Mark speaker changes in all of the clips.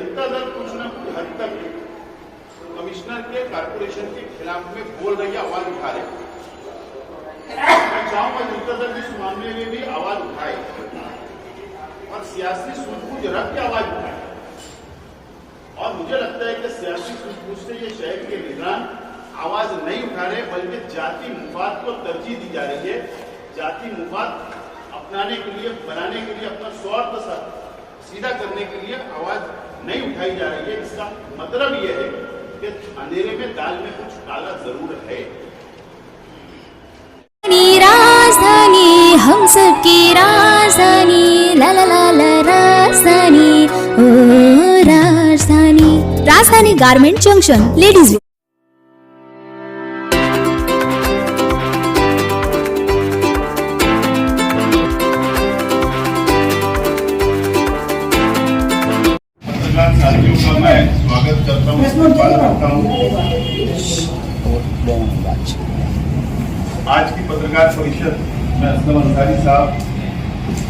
Speaker 1: जनता दल कुछ न कुछ हद तक कमिश्नर के कारपोरेशन के खिलाफ में बोल रही है, आवाज उठा रही है। मैं चाहूंगा जनता दल इस मामले में भी आवाज उठाए और सियासी सूझबूझ रख के आवाज उठाए। और मुझे लगता है कि सियासी सूझबूझ से ये शहर के निगरान आवाज नहीं उठा रहे, बल्कि जाति मुफाद को तरजीह दी जा रही है। जाति मुफाद अपनाने के लिए, बनाने के लिए, अपना स्वार्थ सीधा करने के लिए आवाज नहीं उठाई जा रही है। इसका मतलब यह है कि अंधेरे में दाल में कुछ काला जरूर है।
Speaker 2: राजधानी हम सबकी राजधानी, ला ला ला ला राजधानी, ओ राजधानी। राजधानी गारमेंट जंक्शन, लेडीज।
Speaker 1: साथियों का मैं स्वागत करता हूँ, इस्तेमाल करता हूँ। आज की पत्रकार परिषद में असलम अंसारी साहब,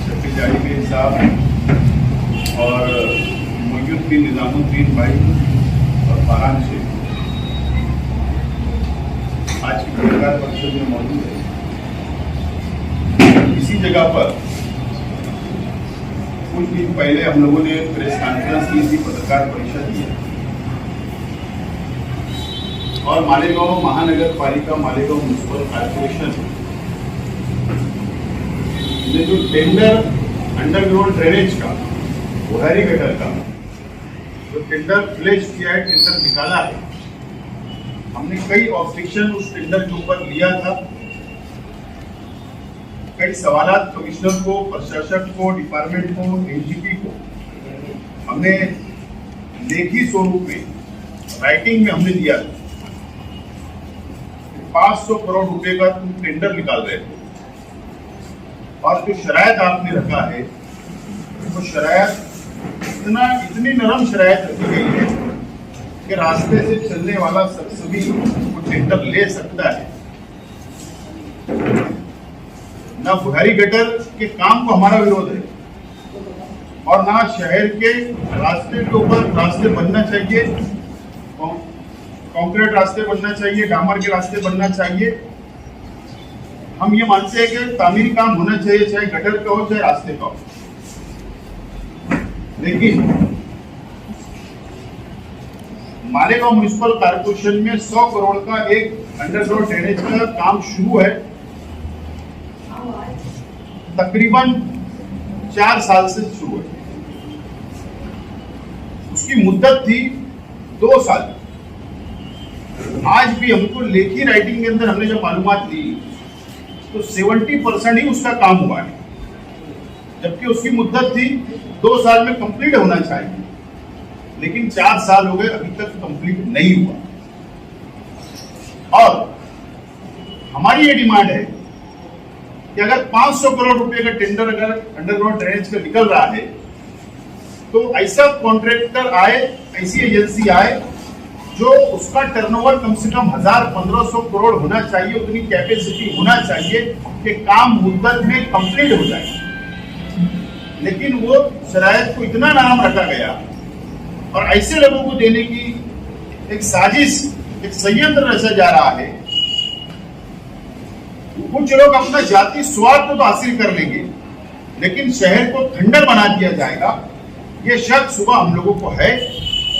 Speaker 1: शफी जाहिद साहब और मोइनुद्दीन निजामुद्दीन भाई और फरहान शेख आज की पत्रकार परिषद में मौजूद है। इसी जगह पर कुछ दिन पहले हम लोगों ने प्रेस कॉन्फ्रेंस की थी, पत्रकार परिषद की और मालेगांव महानगर पालिका, मालेगांव म्युनिसिपल कॉर्पोरेशन ने जो टेंडर अंडरग्राउंड ड्रेनेज का, बुहारी गटर का जो टेंडर फ्लैश किया है, टेंडर निकाला है, हमने कई ऑब्जेक्शन उस टेंडर के ऊपर लिया था। कई सवालात कमिश्नर को, प्रशासक को, डिपार्टमेंट को, एनजीपी को हमने लेखी स्वरूप में, राइटिंग में हमने दिया था। 500 करोड़ रुपए का तुम टेंडर निकाल रहे थे और जो शरायत आपने रखा है वो शरायत इतनी नरम शरायत रखी गई है कि रास्ते से चलने वाला शख्स भी वो टेंडर ले सकता है। ना बुहारी गटर के काम को हमारा विरोध है और ना शहर के रास्ते के ऊपर रास्ते बनना चाहिए, कंक्रीट रास्ते बनना चाहिए, डामर के रास्ते बनना चाहिए। हम ये मानते हैं कि तामीरी काम होना चाहिए, चाहे गटर का हो चाहे रास्ते का हो। लेकिन मालेगांव म्युनिसिपल कॉर्पोरेशन में 100 करोड़ का एक अंडरग्राउंड ड्रेनेज का काम शुरू है। तकरीबन 4 साल से शुरू है। उसकी मुद्दत थी 2 साल। आज भी हमको लेखी राइटिंग के अंदर हमने जब मालूमात ली तो 70% ही उसका काम हुआ है, जबकि उसकी मुद्दत थी 2 साल में कंप्लीट होना चाहिए, लेकिन 4 साल हो गए, अभी तक कंप्लीट नहीं हुआ। और हमारी ये डिमांड है कि अगर 500 करोड़ रुपए का टेंडर अगर अंडरग्राउंड ड्रेनेज का निकल रहा है तो ऐसा कॉन्ट्रैक्टर आए, ऐसी एजेंसी आए जो उसका टर्नओवर कम से कम 1000-1500 करोड़ होना चाहिए, उतनी कैपेसिटी होना चाहिए कि काम मुद्दत में कंप्लीट हो जाए। लेकिन वो शरायत को इतना नाम रखा गया और ऐसे लोगों को देने की एक साजिश, एक संयंत्र रचा जा रहा है। कुछ लोग अपना जाति स्वार्थ तो हासिल कर लेंगे, लेकिन शहर को खंडर बना दिया जाएगा, ये शक सुबह हम लोगों को है।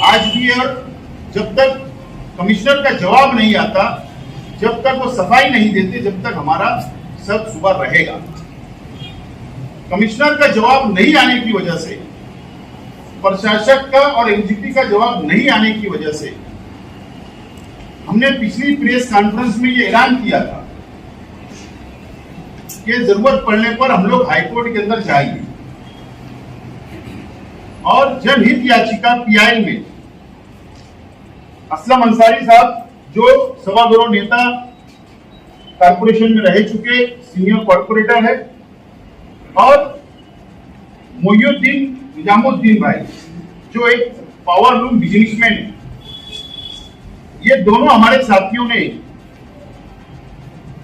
Speaker 1: आज भी है, जब तक कमिश्नर का जवाब नहीं आता, जब तक वो सफाई नहीं देते, जब तक हमारा शक सुबह रहेगा। कमिश्नर का जवाब नहीं आने की वजह से, प्रशासक का और एनजीपी का जवाब नहीं आने की वजह से हमने पिछली प्रेस कॉन्फ्रेंस में ये ऐलान किया था कि जरूरत पड़ने पर हम लोग हाईकोर्ट के अंदर जाएंगे और जनहित याचिका पीआईएल में असलम अंसारी साहब, जो सभागृह नेता कॉर्पोरेशन में रह चुके सीनियर कॉर्पोरेटर है, और मोइनुद्दीन निजामुद्दीन भाई जो एक पावर लूम बिजनेसमैन है, ये दोनों हमारे साथियों ने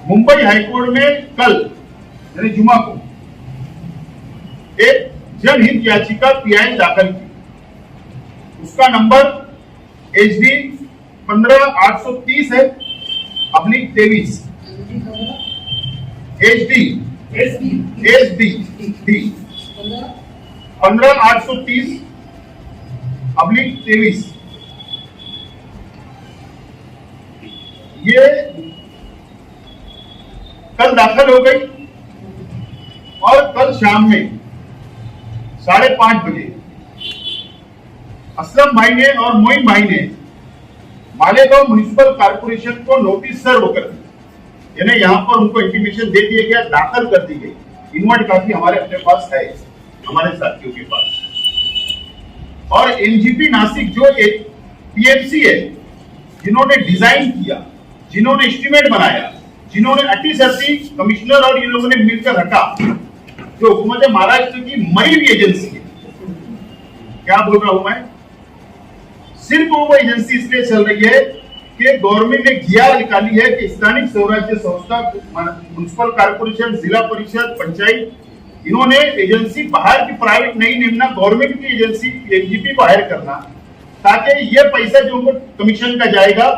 Speaker 1: मुंबई हाईकोर्ट में कल यानी जुमा को एक जनहित याचिका पीआईएल दाखिल की। उसका नंबर HD 15830 है /23 HD 15830 /23। ये कल दाखिल हो गई और कल शाम में 5:30 बजे असलम भाई ने और मोइन भाई ने मालेगांव म्युनिसिपल कॉर्पोरेशन को नोटिस सर्व कर दी, यानी यहाँ पर उनको इंटीमेशन दे दिया गया, दाखिल कर दी गई। इन्वर्ट काफी हमारे अपने पास है, हमारे साथियों के पास। और एनजीपी नासिक जो एक पीएमसी है, जिन्होंने डिजाइन किया, जिन्होंने एस्टिमेट बनाया, जिन्होंने अटी सर्ती कमिश्नर और ये लोगों ने मिलकर रखा, जो हुकूमत महाराष्ट्र की मरी हुई एजेंसी है। क्या बोल रहा हूं मैं? सिर्फ वो एजेंसी इसलिए चल रही है कि गवर्नमेंट ने घियार निकाली है कि स्थानिक स्वराज्य संस्था, म्युनिसिपल कॉर्पोरेशन, जिला परिषद, पंचायत, इन्होंने एजेंसी बाहर की प्राइवेट नहीं निमना, गवर्नमेंट की एजेंसी एनजीपी को हायर करना, ताकि ये पैसा जो उनको कमीशन का जाएगा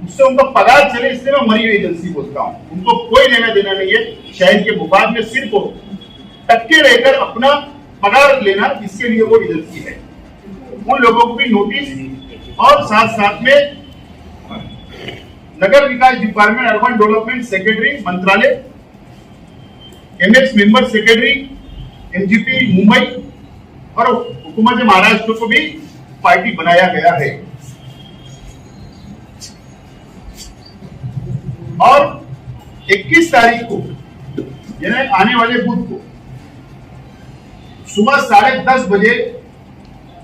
Speaker 1: उससे उनका पगार चले। इसलिए मैं मरी हुई एजेंसी बोलता हूं, उनको कोई लेना देना नहीं है शहर के मुफाद में, सिर्फ टक्के रहकर अपना पगार लेना, इसके लिए वो एजेंसी है। उन लोगों को भी नोटिस और साथ साथ में नगर विकास डिपार्टमेंट, अर्बन डेवलपमेंट सेक्रेटरी मंत्रालय, MX member secretary NGP Mumbai और हुकूमत महाराष्ट्र को भी पार्टी बनाया गया है। और 21 तारीख को यानी आने वाले बुध को सुबह 10:30 बजे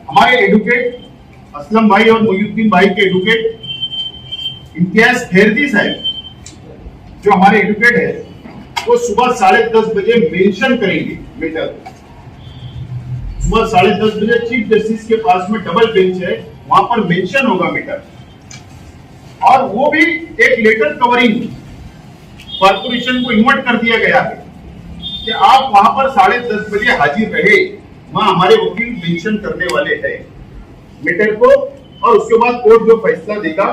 Speaker 1: हमारे एडवोकेट असलम भाई और मोयुद्दीन भाई के एडवोकेट इम्तियाज खैरदी साहब, जो हमारे एडवोकेट है, वो सुबह 10:30 बजे मेंशन करेंगे मैटर। सुबह 10:30 बजे चीफ जस्टिस के पास में डबल बेंच है, वहां पर मेंशन होगा मैटर। और वो भी एक लेटर कवरिंग कॉर्पोरेशन को इन्वर्ट कर दिया गया है कि आप वहां पर 10:30 बजे हाजिर रहे, वहां हमारे वकील मेंशन करने वाले हैं मैटर को। और उसके बाद कोर्ट जो फैसला देगा,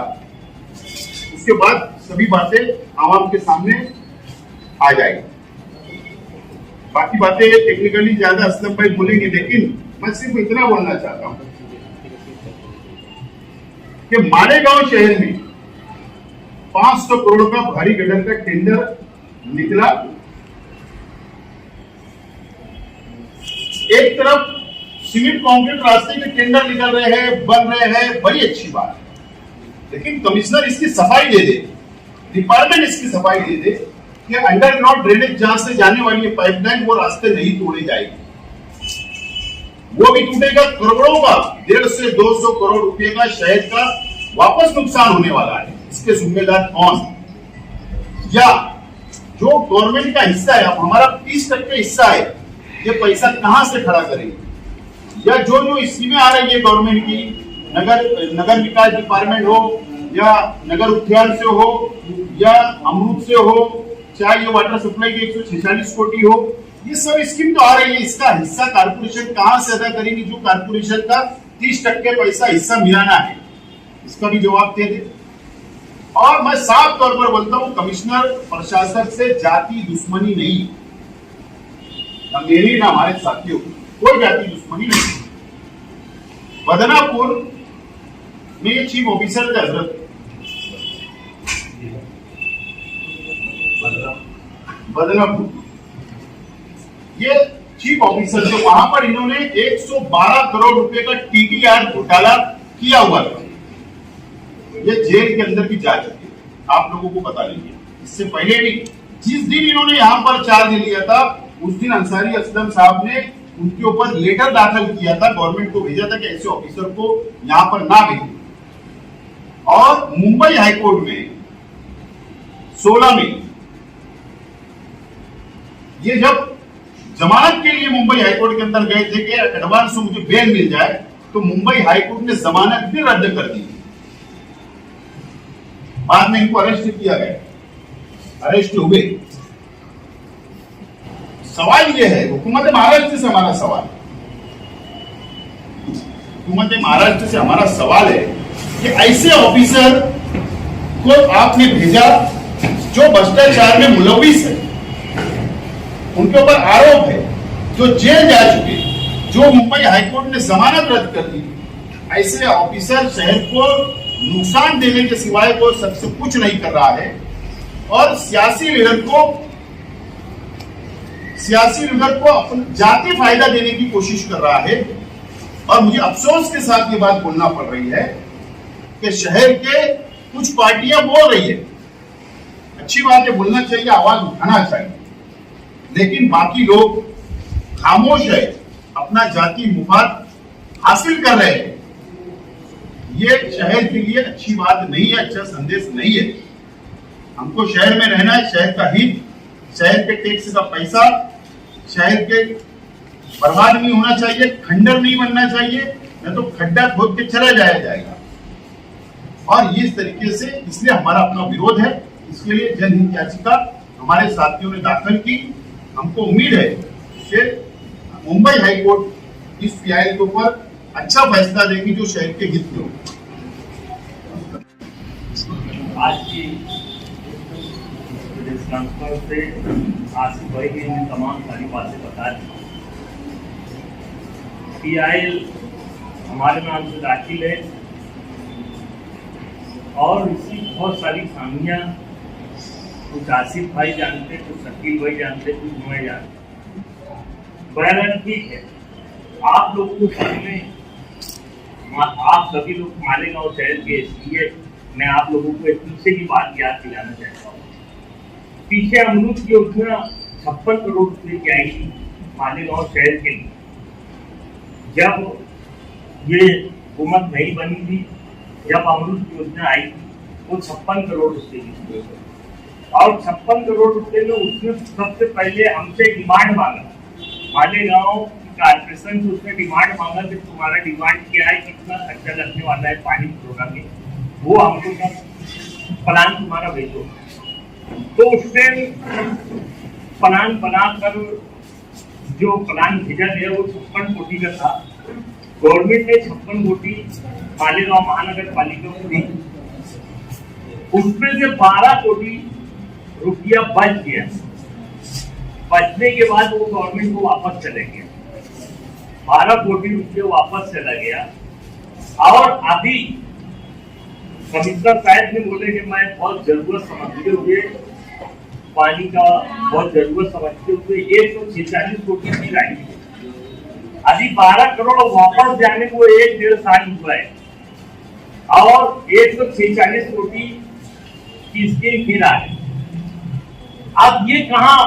Speaker 1: उसके बाद सभी बातें आवाम के सामने आ जाएगी। बाकी बातें टेक्निकली ज्यादा असलम भाई बोलेंगे, लेकिन मैं सिर्फ इतना बोलना चाहता हूं कि मालेगांव शहर में 500 करोड़ का भारी गटर का टेंडर निकला। एक तरफ सीमेंट कंक्रीट रास्ते के टेंडर निकल रहे हैं, बन रहे हैं, बड़ी अच्छी बात है, लेकिन कमिश्नर इसकी सफाई दे दे, डिपार्टमेंट इसकी सफाई दे दे कि अंडरग्राउंड ड्रेनेज जहां से जाने वाली है पाइपलाइन, वो रास्ते नहीं तोड़े जाएंगे। वो भी टूटेगा करोड़ों का, 150 से 200 करोड़ रुपए का शहर का वापस नुकसान होने वाला है। इसके जिम्मेदार कौन? या जो गवर्नमेंट का हिस्सा है, अब हमारा 30% हिस्सा है, ये पैसा कहां से खड़ा करेंगे? या जो स्कीमें आ रही है गवर्नमेंट की, नगर विकास डिपार्टमेंट हो या नगर उद्यान से हो या अमरूद से हो, चाहे ये वाटर सप्लाई की 146 कोटी हो, ये सब स्कीम तो आ रही है। इसका हिस्सा कारपोरेशन कहां से अदा करेगी? जो कारपोरेशन का 30% पैसा हिस्सा मिलाना है, इसका भी जवाब दे दे। और मैं साफ तौर पर बोलता हूं, कमिश्नर प्रशासन से जाति दुश्मनी नहीं, ना मेरी ना हमारे साथियों की कोई जाति दुश्मनी नहीं। बदनापुर में ये चीफ ऑफिसर का हजरत, बदनापुर ये चीफ ऑफिसर, तो वहां पर इन्होंने 112 करोड़ रुपए का टीडीआर घोटाला किया हुआ था। ये जेल के अंदर भी जा चुके हैं, आप लोगों को पता नहीं है। इससे पहले भी जिस दिन इन्होंने यहां पर चार्ज लिया था, उस दिन अंसारी असलम साहब ने उनके ऊपर लेटर दाखिल किया था, गवर्नमेंट को भेजा था कि ऐसे ऑफिसर को यहां पर ना भेजें। और मुंबई हाईकोर्ट में 16 में ये जब जमानत के लिए मुंबई हाईकोर्ट के अंदर गए थे कि एडवांस में मुझे बेल मिल जाए, तो मुंबई हाईकोर्ट ने जमानत भी रद्द कर दी। बाद में इनको अरेस्ट किया गया, अरेस्ट हुए। सवाल यह है, हुकूमत महाराष्ट्र से हमारा सवाल हुकूमत महाराष्ट्र से हमारा सवाल है कि ऐसे ऑफिसर को आपने भेजा जो भ्रष्टाचार में मुलविस है, उनके ऊपर आरोप है, जो जेल जा चुके, जो मुंबई हाईकोर्ट ने जमानत रद्द कर दी। ऐसे ऑफिसर शहर को नुकसान देने के सिवाय को सबसे कुछ नहीं कर रहा है और सियासी लीडर को अपना जाति फायदा देने की कोशिश कर रहा है। और मुझे अफसोस के साथ ये बात बोलना पड़ रही है कि शहर के कुछ पार्टियां बोल रही है, अच्छी बात है, बोलना चाहिए, आवाज उठाना चाहिए, लेकिन बाकी लोग खामोश है, अपना जाति मुफाद हासिल कर रहे हैं। ये शहर के लिए अच्छी बात नहीं है, अच्छा संदेश नहीं है। हमको शहर में रहना है, शहर का हित, शहर के टैक्स का पैसा शहर के बर्बाद नहीं होना चाहिए, खंडर नहीं बनना चाहिए, नहीं तो खड्डा खोद के चला जाएगा। और इस तरीके से इसलिए हमारा अपना विरोध है। इसके लिए जनहित याचिका हमारे साथियों ने दाखिल की। हमको उम्मीद है कि मुंबई हाईकोर्ट इस पीआईएल के ऊपर अच्छा फैसला देगी जो शहर के हित में हो।
Speaker 3: आज की ट्रांसफर से आसिफ भाई ने तमाम सारी बातें बता दी। पीआईएल हमारे नाम से दाखिल है और इसकी बहुत सारी खामियां कुछ आसिफ भाई जानते, कुछ शकील भाई जानते, कुछ मैं जानते। बहरहाल ठीक है, आप लोग को सामने, आप सभी लोग मालेगांव शहर के, इसलिए मैं आप लोगों को एक पीछे की बात याद दिलाना चाहता हूँ। पीछे अमरूद की योजना 56 करोड़ रुपए की आई थी मालेगांव शहर के लिए। जब ये हुकूमत नहीं बनी थी, जब अमरूद की योजना आई थी, वो 56 करोड़ रुपए की, और 56 करोड़ रुपए में उसने सबसे पहले हमसे डिमांड मांगा। मालेगांव कारपोरेशन से उसने डिमांड मांगा कि तुम्हारा डिमांड क्या है, कितना खर्चा लगने वाला है पानी प्रोग्राम में, वो हमको प्लान तुम्हारा भेजो। तो उसने प्लान बनाकर जो प्लान भेजा गया वो 56 कोटी का था। गवर्नमेंट ने 56 कोटी मालेगांव महानगर पालिका को दी, उसमें से 12 कोटी रुपया बच गया। बचने के बाद वो गवर्नमेंट को वापस चले गया, 12 कोटी रुपये वापस चला गया। और अभी कमिश्नर साहब ने बोले कि मैं बहुत जरूरत समझते हुए, पानी का बहुत जरूरत समझते हुए 146 कोटी की आई। अभी 12 करोड़ वापस जाने को 1-1.5 साल हुआ है और 146 कोटी की स्कीम फिर आ गई। अब ये कहाँ,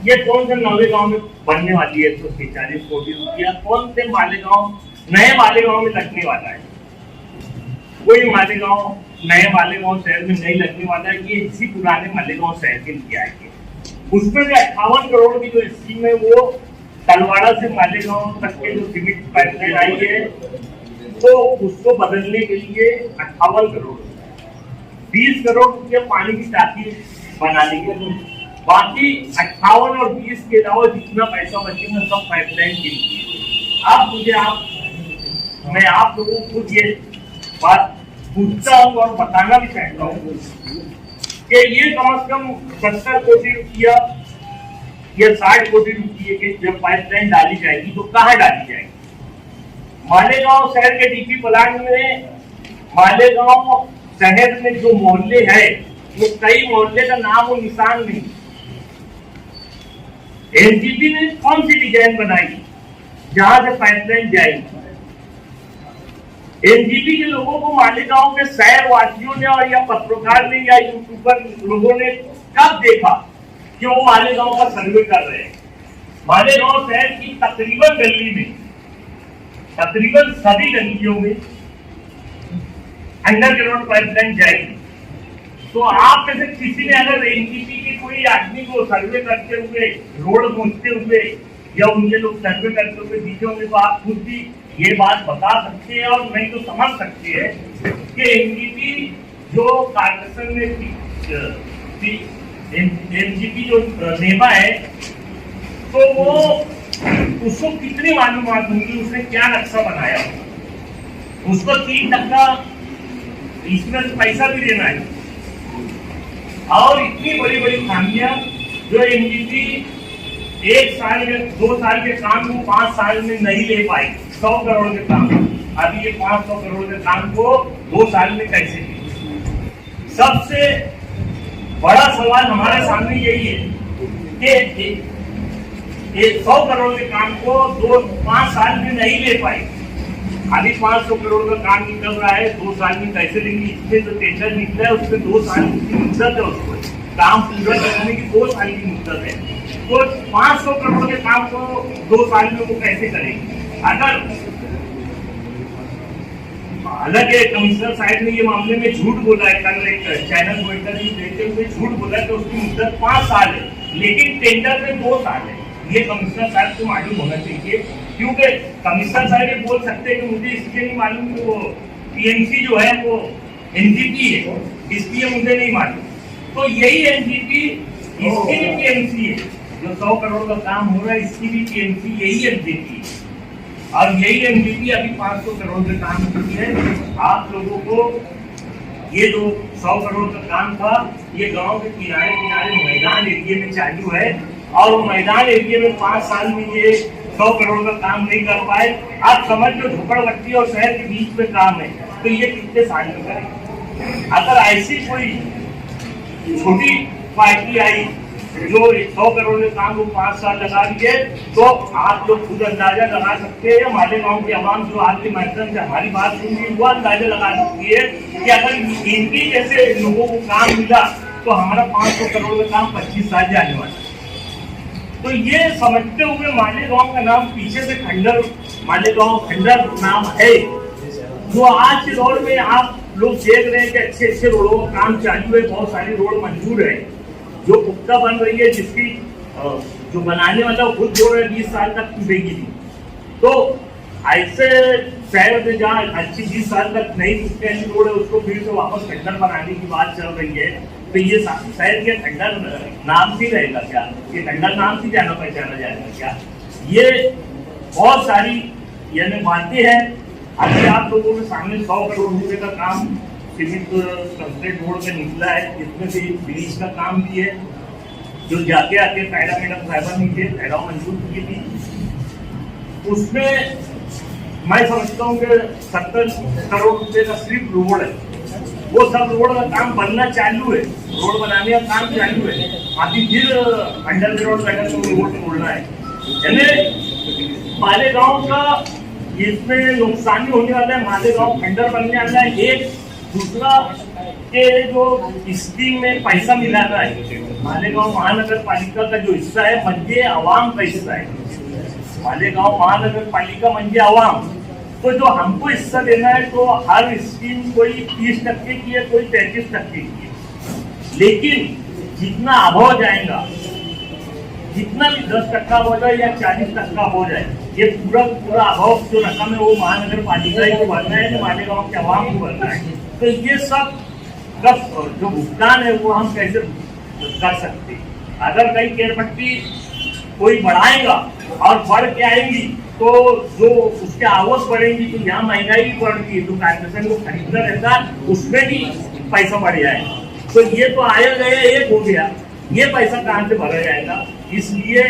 Speaker 3: ये कौन से नवे गांव में बनने वाली है 146 कोटी रुपया? कौन से मालेगांव, नए मालेगांव में लगने वाला है? कोई मालेगांव नए मालेगांव शहर में नहीं लगने वाला है, ये इसी पुराने मालेगांव शहर के लिए आएंगे। उसमें से 58 करोड़ की जो स्कीम है वो तलवाड़ा से मालेगांव तक के जो सीमेंट पाइपलाइन आई है, तो उसको बदलने के लिए 58 करोड़, 20 करोड़ रुपया पानी की टांकी बनाने के लिए, बाकी 58 और 20 के अलावा जितना पैसा बचेगा सब पाइपलाइन के लिए। अब मुझे मैं आप लोगों को ये बात पूछता हूँ और बताना भी चाहता हूँ कि ये कम से कम 70 कोटी रुपया या 60 कोटी रुपये की जब पाइपलाइन डाली जाएगी तो कहाँ डाली जाएगी? मालेगांव शहर के डीपी प्लांट में, मालेगांव शहर में जो मोहल्ले है वो कई मोहल्ले का नाम और निशान नहीं। एनजीपी ने कौन सी डिजाइन बनाई जहां से पाइपलाइन जाएगी? एनजीपी के लोगों को मालेगांव के शहर वासियों ने और या पत्रकार ने या यूट्यूबर लोगों ने कब देखा कि वो मालेगांव का सर्वे कर रहे हैं? मालेगांव शहर की तकरीबन गली में, तकरीबन सभी गलियों में अंडरग्राउंड पाइपलाइन जाएगी। तो आप में से किसी ने अगर एनजीपी के कोई आदमी को सर्वे करते हुए, रोड पहुंचते हुए या उनके लोग सर्वे करते हुए दिखे होंगे तो आप खुद भी ये बात बता सकते हैं और नहीं तो समझ सकते हैं कि एनजीपी जो कारपोरेशन ने एनजीपी जो नेमा है तो वो उसको कितनी मालूमात होंगी, उसने क्या नक्शा बनाया। उसको 3% इसमें पैसा भी देना है। और इतनी बड़ी बड़ी खामियां जो एनजीटी 1 साल में 2 साल के काम को 5 साल में नहीं ले पाई। 100 करोड़ के काम अभी ये 500 करोड़ के काम को 2 साल में कैसे किए? सबसे बड़ा सवाल हमारे सामने यही है कि 100 करोड़ के काम को 5 साल में नहीं ले पाई। अभी 500 करोड़ का काम निकल रहा है, 2 साल में कैसे लेंगे? इसमें जो टेंडर निकला है उसमें 2 साल की मुद्दत है, उसको काम पूरा करने की 2 साल की मुद्दत है। तो 500 करोड़ के काम को 2 साल में वो कैसे करेंगे? हालांकि कमिश्नर साहब ने ये मामले में झूठ बोला है, कल एक चैनल को इंटरव्यू देते हुए झूठ बोला कि उसकी मुद्दत 5 साल है, लेकिन टेंडर में 2 साल है। ये कमिश्नर साहब को मालूम होना चाहिए, क्योंकि कमिश्नर साहब ये बोल सकते हैं कि मुझे इसलिए नहीं मालूम कि वो पीएमसी जो है वो एनजीटी है, इसलिए मुझे नहीं मालूम। तो यही एनजीटी, इसकी भी पीएमसी है, जो 100 करोड़ का काम हो रहा है इसकी भी पीएमसी यही एनजीटी है। और यही एनजीटी अभी 500 करोड़ का काम की है। आप लोगों को ये जो 100 करोड़ का काम था, ये गांव के किनारे किनारे मैदान एरिया में चालू है, और वो मैदान एरिया में 5 साल में ये 100 करोड़ का काम नहीं कर पाए। आप समझ लो झोपड़पट्टी और शहर के बीच में काम है, तो ये कितने साल में करेंगे? अगर ऐसी कोई छोटी पार्टी आई जो 100 करोड़ के काम को 5 साल लगा दिए, तो आप लोग खुद अंदाजा लगा सकते हैं, मालेगांव की आवाम जो आपके माध्यम से हमारी बात सुन रही है वो अंदाजा लगा सकती है कि अगर इनकी जैसे लोगों को काम मिला तो हमारा 500 करोड़ का काम 25 साल जाने वाला। तो ये समझते हुए मालेगांव का नाम पीछे से खंडर, मालेगांव खंडर नाम है, जो आज के दौर में आप लोग देख रहे हैं कि अच्छे अच्छे रोडों का काम चालू है, बहुत सारी रोड मंजूर है, जो पुख्ता बन रही है, जिसकी जो बनाने वाला खुद जोड़ है 20 साल तक टूटेगी नहीं। तो ऐसे शहर में जहाँ अच्छी 20 साल तक नहीं टूटने वाली रोड है, उसको फिर से वापस खंडर बनाने की बात चल रही है। तो ये शहर के खंडर नाम से रहेगा क्या? ये खंडर नाम से जाना पहचाना जाएगा क्या? ये बहुत सारी यानी बातें हैं। अभी आप लोगों के सामने 100 करोड़ रुपए का काम सीमेंट कंक्रीट रोड पे निकला है, इसमें से ब्रिज का काम भी है, जो जाके आके पैरा मैडम साहबा नीचे पैरा मंजूर की थी। उसमें मैं समझता हूँ कि 70 करोड़ रुपए का सिर्फ रोड है, वो सब रोड का काम बनना चालू है, रोड बनाने का काम चालू है। अभी फिर अंडर रोड बैठक को रोड तोड़ना है, यानी मालेगांव का इसमें नुकसान भी होने वाला है। मालेगांव खंडर बनने वाला है। एक दूसरा के जो स्कीम में पैसा मिलाना है, मालेगांव महानगर पालिका का जो हिस्सा है म्हणजे आवाम का हिस्सा है। मालेगांव महानगर पालिका म्हणजे आवाम, तो जो हमको हिस्सा देना है तो हर स्कीम कोई 30% की है, कोई 33% की है। लेकिन जितना अभाव जाएगा, जितना भी 10% हो जाए या 40% हो जाए, ये पूरा पूरा अभाव जो रकम है वो महानगर पालिका को भरना है, मालेगांव के आवाम को भरना है। तो ये सब का जो भुगतान है वो हम कैसे कर सकते हैं? अगर कई केरपट्टी कोई बढ़ाएगा और बढ़ के आएंगी तो जो उसके आवक बढ़ेंगी, तो यहाँ महंगाई भी बढ़ रही है, तो कारपोरेशन को खरीदना रहता है उसमें भी पैसा बढ़ जाएगा। तो ये तो आया गया एक हो गया, ये पैसा कहाँ से भरा जाएगा? इसलिए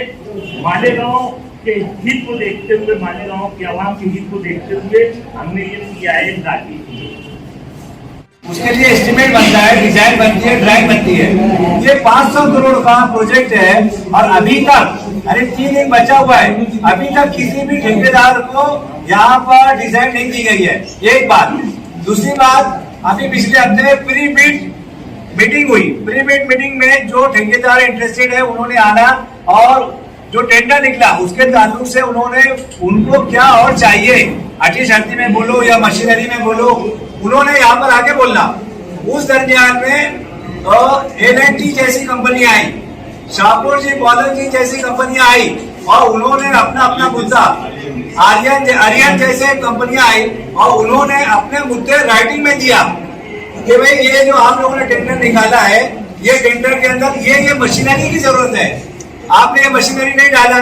Speaker 3: मालेगांव के हित को देखते हुए, मालेगांव के आवाम के हित को देखते हुए हमने ये PIL दाखिल की।
Speaker 4: उसके लिए एस्टिमेट बनता है, डिजाइन बनती है, ड्राइंग बनती है। ये 500 करोड़ का प्रोजेक्ट है और अभी तक 3 दिन बचा हुआ है, अभी तक किसी भी ठेकेदार को यहाँ पर डिजाइन नहीं दी गई है। एक बात। दूसरी बात, अभी पिछले हफ्ते प्री बिड मीटिंग हुई। प्री बिड मीटिंग में जो ठेकेदार इंटरेस्टेड है उन्होंने आना और जो टेंडर निकला उसके ताल्लुक से उन्होंने उनको क्या और चाहिए, अच्छी शक्ति में बोलो या मशीनरी में बोलो, उन्होंने यहाँ पर आके बोलना। उस दरमियान में L&T जैसी कंपनी आई, शाहपुर जी बॉलर जी जैसी कंपनियां आई और उन्होंने अपना अपना मुद्दा, आर्यन जैसे कंपनियां आई और उन्होंने अपने मुद्दे राइटिंग में दिया कि भाई ये जो आप लोगों ने टेंडर निकाला है, ये टेंडर के अंदर ये मशीनरी की जरूरत है, आपने ये मशीनरी नहीं डाला,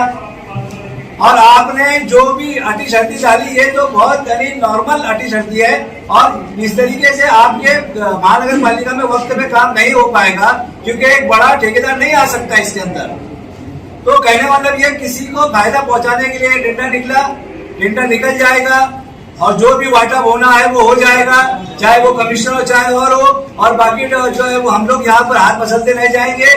Speaker 4: और आपने जो भी अटी शर्ती डाली ये तो बहुत यानी नॉर्मल अटी शर्ती है, और इस तरीके से आपके महानगर पालिका में वक्त में काम नहीं हो पाएगा, क्योंकि एक बड़ा ठेकेदार नहीं आ सकता इसके अंदर। तो कहने मतलब ये किसी को फायदा पहुंचाने के लिए टेंडर निकल जाएगा, और जो भी वाटा होना है वो हो जाएगा, चाहे वो कमिश्नर हो चाहे और हो, और बाकी जो है वो हम लोग यहाँ पर हाथ मसलते रह जाएंगे।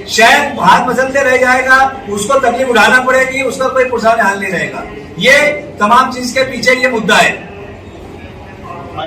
Speaker 4: शहर हाथ मसलते रह जाएगा, उसको तकलीफ उठाना पड़ेगी, उसका कोई पुरसाने हाल नहीं रहेगा। ये तमाम चीज के पीछे ये मुद्दा है।